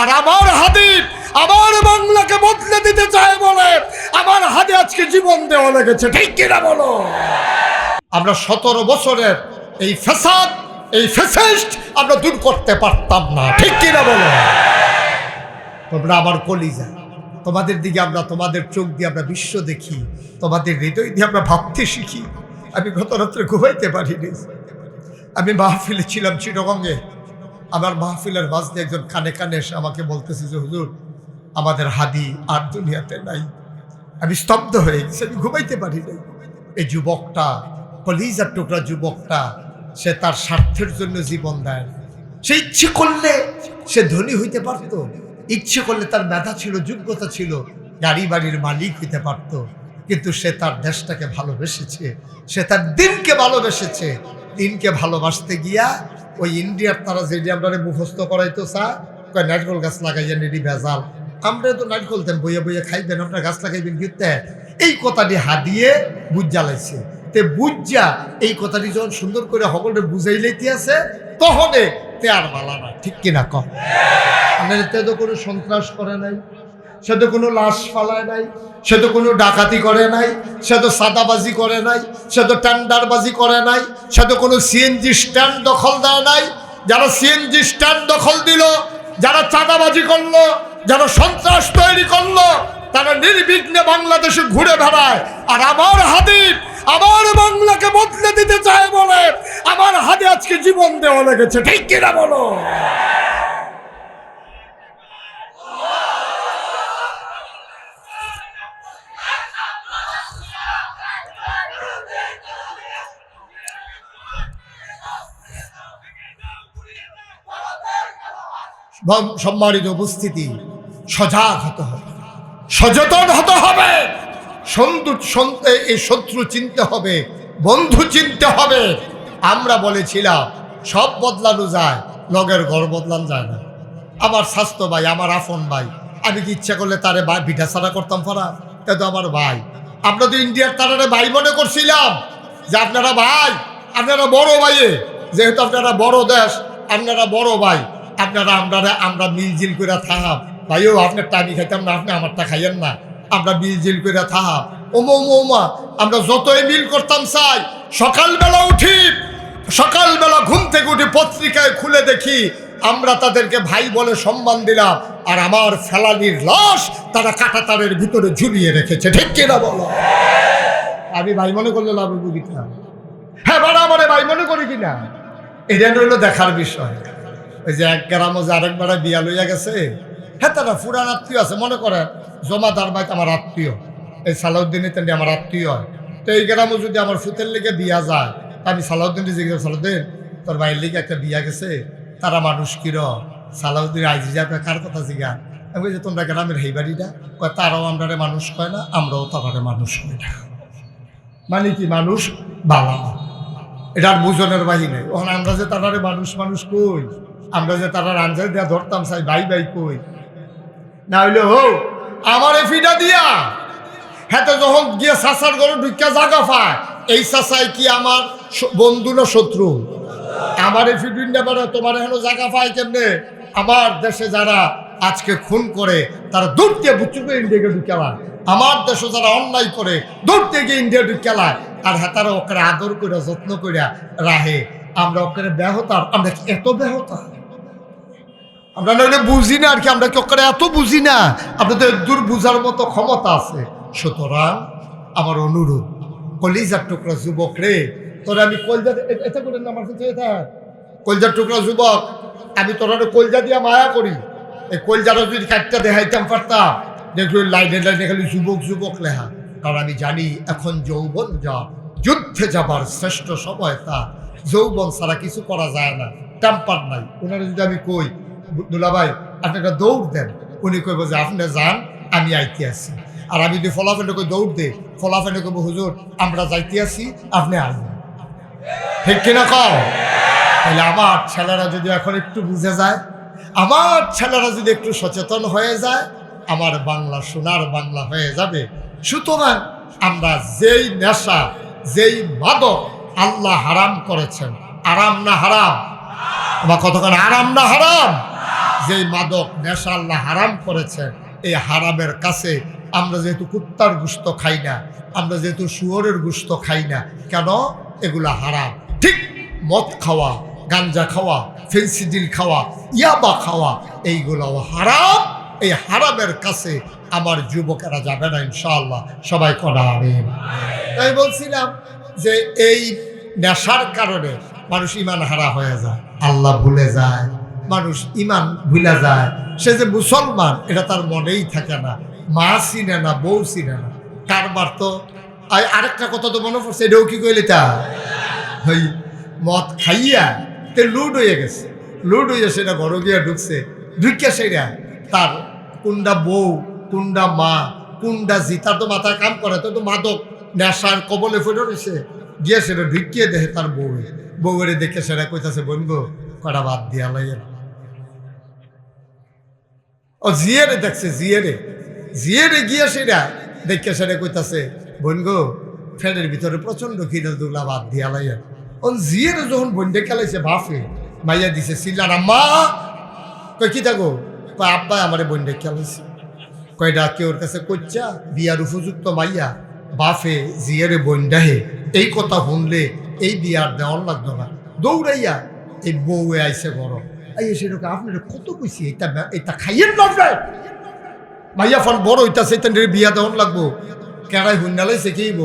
আর আমার হাদি আমার বাংলাকে বদলে দিতে চায় বলে আমার হাদি আজকে জীবন দেওয়া লেগেছে, ঠিক কিনা বলো? আমরা 17 বছরের এই ফ্যাসাদ, এই ফ্যাসিস্ট আমরা দূর করতে পারতাম না, ঠিক কিনা বলো? তোমরা আমার কলিজা, তোমাদের দিকে আমরা, তোমাদের চোখ দিয়ে আমরা বিশ্ব দেখি, তোমাদের হৃদয় দিয়ে আমরা ভাবতে শিখি। আমি গত রাত্রে ঘুমাইতে পারিনি। আমি মাহফিলে ছিলাম চিটাগংয়ে। আমার মাহফিলের মাঝে একজন কানে কানে এসে আমাকে বলতেছে যে হুজুর, আমাদের হাদি আর দুনিয়াতে নাই। আমি স্তব্ধ হয়ে গেছি, আমি ঘুমাইতে পারি নাই। এই যুবকটা, কলিজার টুকরা যুবকটা, সে তার স্বার্থের জন্য জীবন দেয়। সে ইচ্ছে করলে সে ধনী হইতে পারত, ইচ্ছে করলে তার মেধা ছিল, যোগ্যতা ছিল, গাড়ি বাড়ির মালিক হইতে পারত, কিন্তু সে তার দেশটাকে ভালোবেসেছে, সে তার দিনকে ভালোবেসেছে। দিনকে ভালোবাসতে গিয়া ওই ইন্ডিয়ার তারা যেটি আমরা মুখস্থ করাইতো কয় নারকেল গাছ লাগাইয়া নিরি ভেজাল, আমরা তো নারকেল দেন বইয়া বইয়া খাইবেন, আপনার গাছ লাগাইবেন গিতে, এই কথাটি হাদিয়ে বুঝ জ্বালাইছে। তে বুঝা এই কথাটি যখন সুন্দর করে সকলে বুঝাই লইতে আছে, তখনে তে আর বালা না, ঠিক কিনা কম? তে তো কোনো সন্ত্রাস করে নাই, সে তো কোনো লাশ ফালায় নাই, সে তো কোনো ডাকাতি করে নাই, সে তো সাদাবাজি করে নাই, সে তো টেন্ডারবাজি করে নাই, সে তো কোনো সিএনজি স্ট্যান্ড দখল দেয় নাই। যারা সিএনজি স্ট্যান্ড দখল দিল, যারা চাঁদাবাজি করলো, যারা সন্ত্রাস তৈরি করলো, তারা নির্বিঘ্নে বাংলাদেশে ঘুরে বেড়ায়। আর আমার হাদি আমার বাংলাকে বদলে দিতে চায় বলে আমার হাদি আজকে জীবন দেওয়া লেগেছে, ঠিক কিনা বলো? সম্মানিত উপস্থিতি, সজাগ হতে হবে, সচেতন হতে হবে, এই শত্রু চিনতে হবে, বন্ধু চিনতে হবে। আমরা বলেছিলাম সব বদলানো যায়, লগের ঘর বদলানো যায় না। আমার স্বাস্থ্য ভাই, আমার আপন ভাই, আমি কি ইচ্ছা করলে তারে ভিটা ছাড়া করতাম পারা? তা তো আমার ভাই। আমরা তো ইন্ডিয়ার তারারে ভাই মনে করছিলাম যে আপনারা ভাই, আপনারা বড় ভাইয়ে, যেহেতু আপনারা বড় দেশ, আপনারা বড় ভাই, আপনারা আমরা মিলজিল করে থাকাম। ভাইও আপনার টানি খাইতাম না, আপনি আমারটা খাইয়েন না, আমরা মিলজিল করে থাকাম। ওমা আমরা যতই মিল করতাম চাই, সকালবেলা উঠি, সকালবেলা ঘুম থেকে উঠি পত্রিকায় খুলে দেখি আমরা তাদেরকে ভাই বলে সম্মান দিলাম, আর আমার ফেলানির লাশ তারা কাঁটাতারের ভিতরে ঝুলিয়ে রেখেছে, ঠিক কিনা বলো? আমি ভাই মনে করলে লাভ বুঝিতাম? হ্যাঁ, আমার ভাই মনে করি কিনা এটা রইল দেখার বিষয়। ওই যে এক গ্রামে যে আরেক বেড়া বিয়া লইয়া গেছে, হ্যাঁ তারা পুরান আত্মীয় আছে, মনে করে জমাদার ভাই আমার আত্মীয়, এই সালাউদ্দিনের তেমনি আমার আত্মীয় হয়। তো এই গ্রামে যদি আমার ফুতের লিগে বিয়া যায়, আমি সালাউদ্দিন জিজ্ঞেস, সালাউদ্দিন তোর ভাইয়ের লিগে একটা বিয়া গেছে, তারা মানুষ কির? সালাউদ্দিন আইজি যাবে কার কথা জিগা? আমি বলছি তোমরা গ্রামের হেই বাড়িটা কয়, তারাও আমরা মানুষ কয় না, আমরাও তারা মানুষ কয় না। মানে কি মানুষ বালা, এটার বুঝনের বাহিনী। ওখানে আমরা যে তারারে মানুষ কই, আমরা যে তারার আঞ্জাই দেওয়া ধরতাম চাই ভাই কই, না হইলে আমার ফিটা দিয়া হাতে যখন গিয়ে চাষার ঘরে ঢুকিয়া জাগা পায়, এই চাষায় কি আমার বন্ধু না শত্রু? আমার এই ফিডিন ব্যাপারে তোমার এখনো জায়গা পায় কেমনে? আমার দেশে যারা আজকে খুন করে তারা দূর দিয়ে বুচুকে ইন্ডিয়াকে ঢুকেলায়, আমার দেশে যারা অন্যায় করে দূর থেকে ইন্ডিয়া ঢুকেলায়, আর হাতারা ওকে আদর করে যত্ন করে রাহে। আমরা ওকে ব্যাহতার, আমরা কি এত ব্যাহতা? আমরা নইলে বুঝি না আর কি, আমরা কি ওকে এত বুঝি না? আপনাদের দূর বুঝার মতো ক্ষমতা আছে। সুতরাং আমার অনুরোধ, কলিজার টুকরা যুবক রে, তোরা আমি কলজা এটা করে না, আমার কলজার টুকরা যুবক, আমি তোরা কলজা দিয়া মায়া করি। এই কলজাটা যদি কাটটা দেখাইতাম পারতাম, দেখলো লাইনে লাইনে খালি যুবক লেখা। কারণ আমি জানি এখন যৌবন যা, যুদ্ধে যাবার শ্রেষ্ঠ সময় তা। যৌবন ছাড়া কিছু করা যায় না, টেম্পার নাই। ওনারা যদি আমি কই দুলাভাই আপনি একটা দৌড় দেন, উনি কইব যে আপনি যান, আমি আইতে আসি। আর আমি যদি ফলাফেন্ডে কই দৌড় দে, ফলাফেন্ডে কইব হুজুর আমরা যাইতে আসি, আপনি আসবেন, ঠিক কিনা কও? তাহলে আমার ছেলেরা যদি এখন একটু বুঝে যায়, আমার ছেলেরা যদি একটু সচেতন হয়ে যায়, আমার বাংলা সোনার বাংলা হয়ে যাবে। সুতরাং আমরা যেই নেশা, যেই মাদক আল্লাহ হারাম করেছেন, আরাম না হারাম? আমার কতক্ষণ আরাম না হারাম? যেই মাদক নেশা আল্লাহ হারাম করেছেন, এই হারামের কাছে আমরা যেহেতু কুত্তার গোশত খাই না, আমরা যেহেতু শুয়োরের গোশত খাই না, কেন? এগুলা হারাম। ঠিক মদ খাওয়া, গাঞ্জা খাওয়া, ফেন্সিডিল খাওয়া, ইয়াবা খাওয়া, এইগুলাও হারাম। এই হারামের কাছে আমার যুবকেরা যাবে না ইনশাআল্লাহ। সবাই করা আমিন। তাই বলছিলাম যে এই নেশার কারণে মানুষ ইমান হারা হয়ে যায়, আল্লাহ ভুলে যায়, মানুষ ইমান ভুলে যায়। সে যে মুসলমান এটা তার মনেই থাকে না, মা চিনে না, বউ চিনে না। কারবার তো আরেকটা কথা তো মনে পড়ছে, এটাও কি কইলে তা ওই মদ খাইয়া তে লুড হয়ে গেছে, লুড হইয়া সেটা ঘরে গিয়া ঢুকছে, ঢুকিয়া সেটা তার কোনটা বউ, কোনটা মা, কোনটা জি, তার তো মাথায় কাম করে, তো মাদক নেশার কবলে ফেটে রয়েছে, গিয়ে সেটা ঢুকিয়ে দেখে তার বউরে দেখে সেটা কইতাছে, বলবো কটা বাদ দিয়া লাইয়া। ও জিয়ারে দেখছে, জিয়ারে গিয়ে সেটা দেখে সেটা কইতাছে, বনগো ফ্যানের ভিতরে প্রচন্ড খিদে, দুলা বাদ দিয়া লাইয়া। ও জিয়ারে যখন বন্ডে খেলাইছে বাফে মাইয়া দিছে সিল্লার, আম্মা কই কি থাকো, কয় আব্বা আমারে বন্ডে খেলাইছে, কয়টা কেউ ওর কাছে কইচা বিয়ার উপযুক্ত মাইয়া বাফে জিয়ারে বন্ডাহে। এই কথা শুনলে এই বিয়ার দেওয়ার লাগতো না, দৌড়াইয়া এই বউয়ে আইসে গরম আইয়ে সেরকম আপনার কত কইছি এটা খাইয়েন লাগবে, মাইয়া ফোন বড় হইতাছে, এটা বিয়া দেওয়ার লাগবো, কেড়াই হুন্ডা লাইছে কিব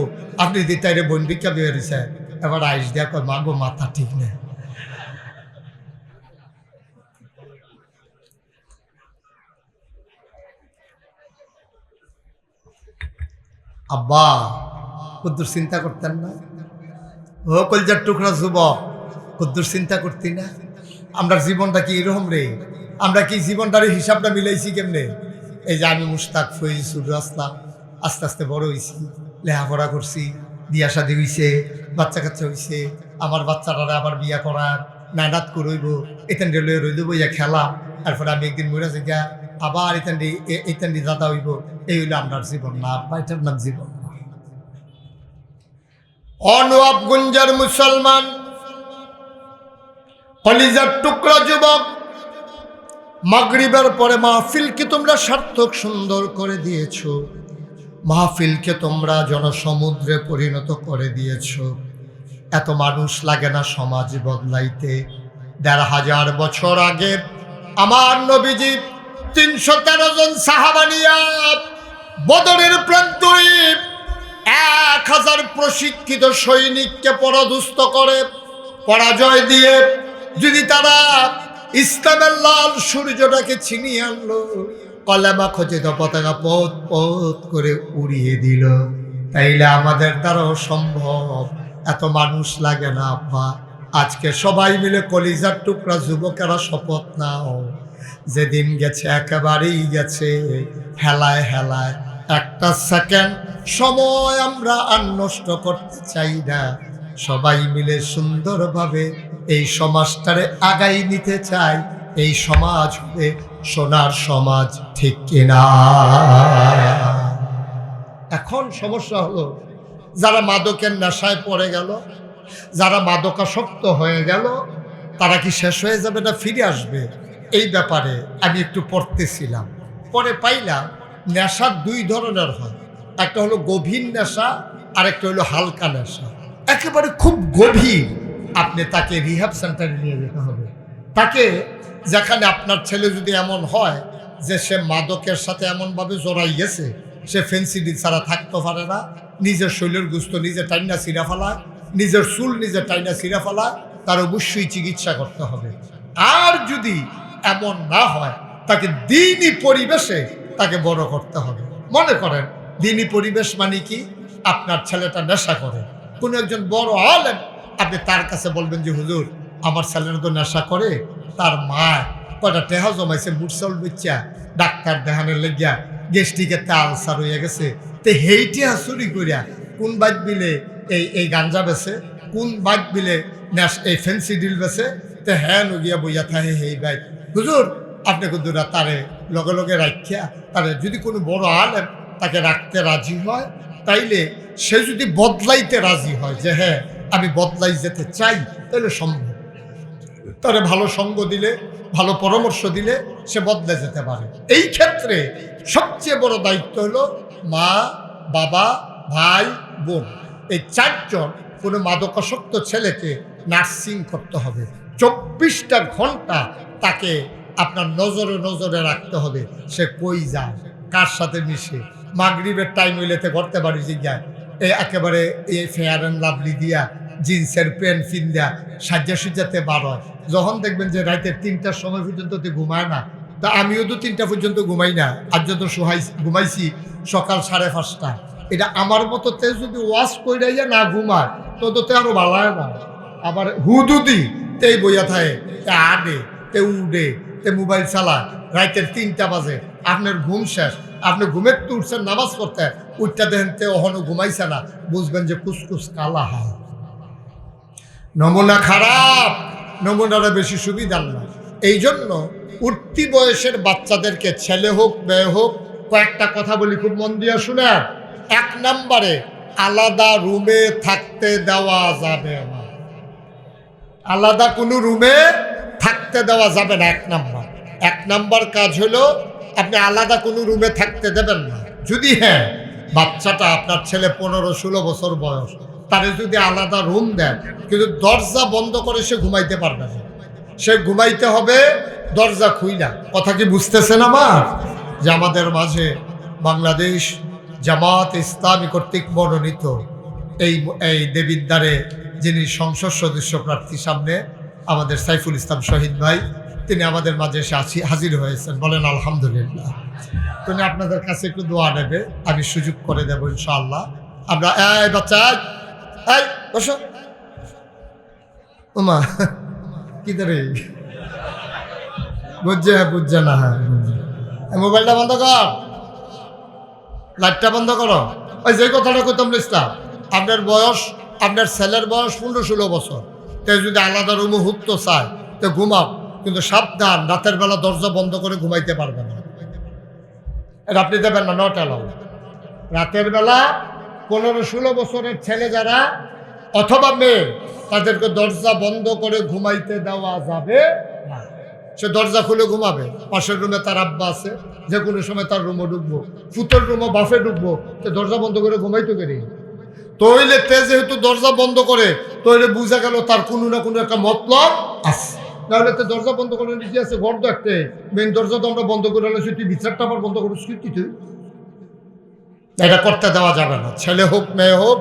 আপনি দিতাইরে বন্ডিকা বেরিয়েছে। এবার আইস দেয়া কয় মাগো মাথা ঠিক নেই। আব্বা কদ্দুর চিন্তা করতেন না? ও কলজার টুকরা যুবক, কদ্দুর চিন্তা করতি না? আমরা জীবনটা কি এরকম রে? আমরা কি জীবনটার হিসাবটা মিলাইছি কেমনে? এই যে আমি মুস্তাক ফয়েজ শুরু আসলাম, আস্তে আস্তে বড় হয়েছি, লেখাপড়া করছি, বিয়া শাদী হয়েছে, বাচ্চা কাচ্চা হয়েছে, আমার বাচ্চারা আবার বিয়া করার নানাত করইব, এখান লয়ে রইল বইয়া খেলা, তারপরে আমি একদিন মরে গা আবার এখান দাদা হইব। এই হইলো আপনার জীবন না আব্বা, এটার নাম জীবন না। অনওয়াবগঞ্জের মুসলমান কলিজার টুকরা যুবক, মাগরিবের পরে মাহফিলকে তোমরা সার্থক সুন্দর করে দিয়েছ, মাহফিলকে তোমরা জনসমুদ্রে পরিণত করে দিয়েছ। এত মানুষ লাগে না সমাজ বদলাইতে? ১৫০০ বছর আগে আমার নবীজি ৩১৩ জন সাহাবা নিয়া বদরের প্রান্তরে ১০০০ প্রশিক্ষিত সৈনিককে পরাধুস্ত করে, পরাজয় দিয়ে যদি তারা ইসলামের লাল সূর্যটাকে ছিনিয়ে আনলো, কলেমা খচিত পতাকা পথ পথ করে উড়িয়ে দিল, তাইলে আমাদের দ্বারাও সম্ভব। এত মানুষ লাগে না আব্বা। আজকে সবাই মিলে কলিজার টুকরা যুবকেরা শপথ নাও, যেদিন গেছে একেবারেই গেছে, হেলায় হেলায় একটা সেকেন্ড সময় আমরা আর নষ্ট করতে চাই না। সবাই মিলে সুন্দরভাবে এই সমাজটারে আগাই নিতে চাই। এই সমাজ হবে সোনার সমাজ, ঠিক কিনা? এখন সমস্যা হলো, যারা মাদকের নেশায় পড়ে গেল, যারা মাদকাসক্ত হয়ে গেল, তারা কি শেষ হয়ে যাবে না ফিরে আসবে? এই ব্যাপারে আমি একটু পড়তেছিলাম, পরে পাইলাম নেশা ২ ধরনের হয়। একটা হলো গভীর নেশা, আর একটা হলো হালকা নেশা। একেবারে খুব গভীর, আপনি তাকে রিহ্যাব সেন্টারে নিয়ে যেতে হবে। তাকে যেখানে আপনার ছেলে যদি এমন হয় যে সে মাদকের সাথে এমনভাবে জড়াই গেছে, সে ফেন্সিডিল ছাড়া থাকতে পারে না, নিজের শরীরের গুস্ত নিজে টাইনা ছিঁড়া ফেলায়, নিজের চুল নিজে টাইনা ছিঁড়া ফেলায়, তার অবশ্যই চিকিৎসা করতে হবে। আর যদি এমন না হয়, তাকে দিনই পরিবেশে তাকে বড় করতে হবে। মনে করেন দিনই পরিবেশ মানে কি? আপনার ছেলেটা নেশা করে, কোনো একজন বড় আলেম, আপনি তার কাছে বলবেন যে হুজুর আমার ছেলেটা তো নেশা করে, তার মা কয়টা টেহা জমাইছে মুরসল বিচ্ছা ডাক্তার দেখানোর লেগিয়া গ্যাস্ট্রিকের আলসার হয়ে গেছে, তো হেইটি চুরি করিয়া কোন বাইক বিলে এই গাঞ্জা বেছে, কোন বাইক বিলে এই ফেন্সিডিল বেছে, তো হ্যাঁ নগিয়া বইয়া থাকে হেই বাইক। হুজুর আপনি কুদুরা তারে লগে লগে রাখিয়া, তারে যদি কোনো বড় আলেম তাকে রাখতে রাজি হয়, তাইলে সে যদি বদলাইতে রাজি হয় যে হ্যাঁ আমি বদলাই যেতে চাই, তাহলে সম্ভব। তারে ভালো সঙ্গ দিলে, ভালো পরামর্শ দিলে সে বদলে যেতে পারে। এই ক্ষেত্রে সবচেয়ে বড় দায়িত্ব হলো মা, বাবা, ভাই, বোন, এই চারজন কোনো মাদকাসক্ত ছেলেকে নার্সিং করতে হবে। 24টা ঘন্টা তাকে আপনার নজরে নজরে রাখতে হবে। সে কই যায়, কার সাথে মিশে। মাগরিবের টাইম হইলেতে করতে পারি যে যায় একেবারে এই ফেয়ার অ্যান্ড লাভলি দিয়া জিন্সের প্যান্ট ফিন্দা সাজ্জা সুজাতে বার হয়। যখন দেখবেন যে রাতের 3টার সময় পর্যন্ত ঘুমায় না, তা আমিও তো 3টা পর্যন্ত ঘুমাই না। আজ যত ঘুমাইছি সকাল 5:30। এটা আমার মতো তে যদি ওয়াশ কইরাইয়া না ঘুমায় তো আরো ভালো হয় না। আবার হুদুদি তেই বইয়া থাকে, তে আডে, তে উডে, তে মোবাইল চালায়। রাতের 3টা বাজে, আপনার ঘুম শেষ, আপনি ঘুমের তো উঠছেন নামাজ পড়তে, উঠটা দেখেন তে অহনো ঘুমাইছে না, বুঝবেন যে কুসকুস কালা হয়। নমুনা খারাপ, নমুনারা বেশি সুবিধার না। এই জন্য উঠতি বয়সের বাচ্চাদেরকে, ছেলে হোক মেয়ে হোক, কয়েকটা কথা বলি, খুব মন দিয়ে শুনেন। 1 নম্বরে আলাদা রুমে থাকতে দেওয়া যাবে না। আলাদা কোনো রুমে থাকতে দেওয়া যাবে না। 1 নম্বর কাজ হলো আপনি আলাদা কোনো রুমে থাকতে দেবেন না। যদি হ্যাঁ বাচ্চাটা আপনার ছেলে 15-16 বছর বয়স, তারে যদি আলাদা রুম দেন, কিন্তু দরজা বন্ধ করে সে ঘুমাইতে পারবে না। সে ঘুমাইতে হবে দরজা খুইলা। কথা কি বুঝতেছেন আমার? যে আমাদের মাঝে বাংলাদেশ জামাত ইসলামী কর্তৃক মনোনীত এই দেবিদ্বারে যিনি সংসদ সদস্য প্রার্থী সামনে আমাদের সাইফুল ইসলাম শহীদ ভাই, তিনি আমাদের মাঝে এসে হাজির হয়েছেন। বলেন আলহামদুলিল্লাহ। তিনি আপনাদের কাছে একটু দোয়া নেবে, আমি সুযোগ করে দেবো ইনশাআল্লাহ। আমরা এই বাচ্চা, এই বসো। ওমা কি ধরে বুঝছে না। হ্যাঁ, মোবাইলটা বন্ধ কর, লাইটটা বন্ধ করো। ওই যে কথাটা কইতাম ইসলাম, আপনার বয়স, আপনার ছেলের বয়স 15-16 বছর, তাই যদি আলাদা রুমে হুততে চায় তো ঘুমাও, কিন্তু সাবধান, রাতের বেলা দরজা বন্ধ করে ঘুমাইতে পারবে না। এটা আপনি দেবেন না, নট অ্যালাউড। রাতের বেলা 15-16 বছরের ছেলে যারা অথবা মেয়ে, তাদেরকে দরজা বন্ধ করে ঘুমাইতে দেওয়া যাবে না। সে দরজা খুলে ঘুমাবে। পাশের রুমে তার আব্বা আছে, যে কোনো সময় তার রুমে ঢুকবো, ফুটোর রুমে বাফে ঢুকবো, তো দরজা বন্ধ করে ঘুমাইতে গেলে তৈলে তে যেহেতু দরজা বন্ধ করে, তৈলে বুঝা গেল তার কোনো না কোনো একটা মতলব আছে। তাহলে তো দরজা বন্ধ করে নিচে আছে, ঘর তো একটা মেন দরজা তো আমরা বন্ধ করে আলোছি, তুই বিচারটা আবার বন্ধ করে তুই এটা করতে দেওয়া যাবে না। ছেলে হোক মেয়ে হোক,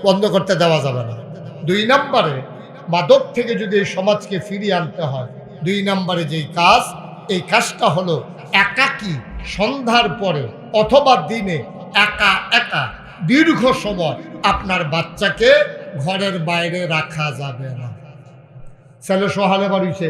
বন্ধ করতে দেওয়া যাবে না। 2 নম্বরে মাদক থেকে যদি এই সমাজকে ফিরিয়ে আনতে হয়, 2 নম্বরে যেই কাজ, এই কাজটা হলো একাকী সন্ধ্যার পরে অথবা দিনে একা একা দীর্ঘ সময় আপনার বাচ্চাকে ঘরের বাইরে রাখা যাবে না। ছেলে সহালে বাড়িছে,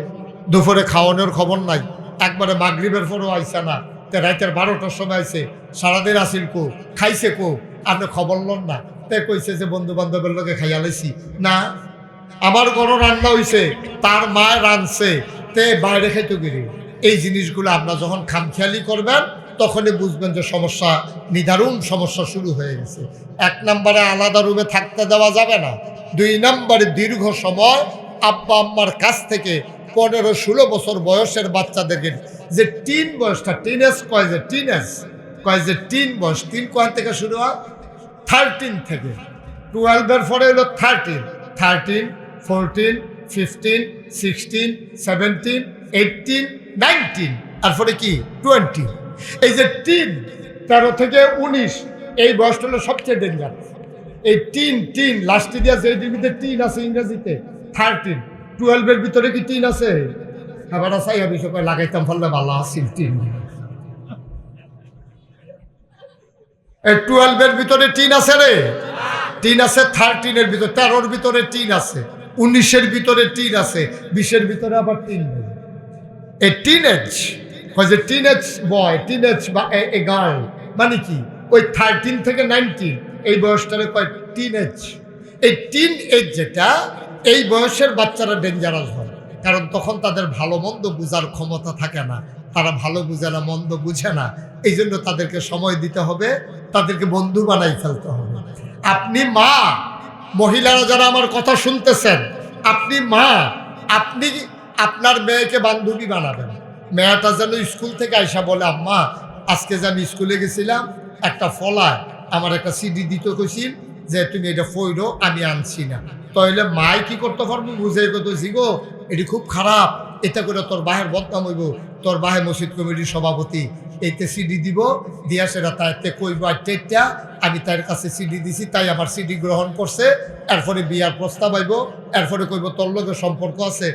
দুপুরে খাওয়ানোর খবর নাই, একবারে মাগরিবের পরেও আইসা না, রাতের 12টার সময় আইসে, সারাদিন আসিল কো, খাইছে কো, আপনি খবর লন না। তে কইছে যে বন্ধু বান্ধবের লোকে খাইয়া লাইছি না, আমার ঘরও রান্না হইছে, তার মায় রাঁধছে, তে বাইরে খাইতে গেলি। এই জিনিসগুলো আপনার যখন খামখেয়ালি করবেন, তখনই বুঝবেন যে সমস্যা, নিদারুণ সমস্যা শুরু হয়ে গেছে। 1 নম্বরে আলাদা রুমে থাকতে দেওয়া যাবে না। 2 নম্বরে দীর্ঘ সময় আব্বা আম্মার কাছ থেকে 15-16 বছর বয়সের বাচ্চাদেরকে, যে টিন বয়সটা, টিনেজ কয় যে টিন বয়স, 3 কয় থেকে শুরু হয়? 13 থেকে। 12-এর পরে হলো 13, 14, 15, 16, 17, 18, 19, তারপরে কি 20। এই যে 13 থেকে 19, এই বয়সটা হলো সবচেয়ে ডেঞ্জার। এই টিন লাস্টে দিয়া যে ডিবিতে টিন আছে ইংরেজিতে 13, 12-এর ভিতরে কি টিন আছে? আবার সাইয়া বিষয় লাগাইতাম ফলে ভালো আসিল টিন। এই 12-এর ভিতরে টিন আছে রে, টিন আছে 13-এর ভিতরে, 13-এর ভিতরে টিন আছে, 19-এর ভিতরে টিন আছে, 20-এর ভিতরে আবার টিন নেই। এই টিনেজ বয়, টিনেজ বা এ গার্ল, মানে কি ওই 13 থেকে 19 এই বয়সটারে কয় টিনেজ। এই টিন এজ যেটা, এই বয়সের বাচ্চারা ডেঞ্জারাস হয়, কারণ তখন তাদের ভালো মন্দ বুঝার ক্ষমতা থাকে না, তারা ভালো বুঝে না, মন্দ বুঝে না। এই জন্য তাদেরকে সময় দিতে হবে, তাদেরকে বন্ধু বানাই ফেলতে হবে। আপনি মা, মহিলারা যারা আমার কথা শুনতেছেন, আপনি মা, আপনি আপনার মেয়েকে বান্ধবী বানাবেন। মেয়েটা যেন স্কুল থেকে আইসা বলে, আম্মা আজকে যে আমি স্কুলে গেছিলাম, একটা ফলায় আমার একটা সিডি দিতে কইছিল যে তুমি এটা ফইরো, আমি আনছি না। তাহলে মাই কি করতে পারবো, বুঝে কত জিগো এটি খুব খারাপ, এটা করে তোর বাহের বদনাম হইব, তোর বাহে মসজিদ কমিটির সভাপতি এইতে সিডি দিব, দিয়া সেটা তাইতে কইব আইটা আমি তার কাছে সিডি দিছি, তাই আমার সিডি গ্রহণ করছে, এরপরে বিয়ার প্রস্তাব আইব, এরপরে কইব তোর লোকের সম্পর্ক আছে,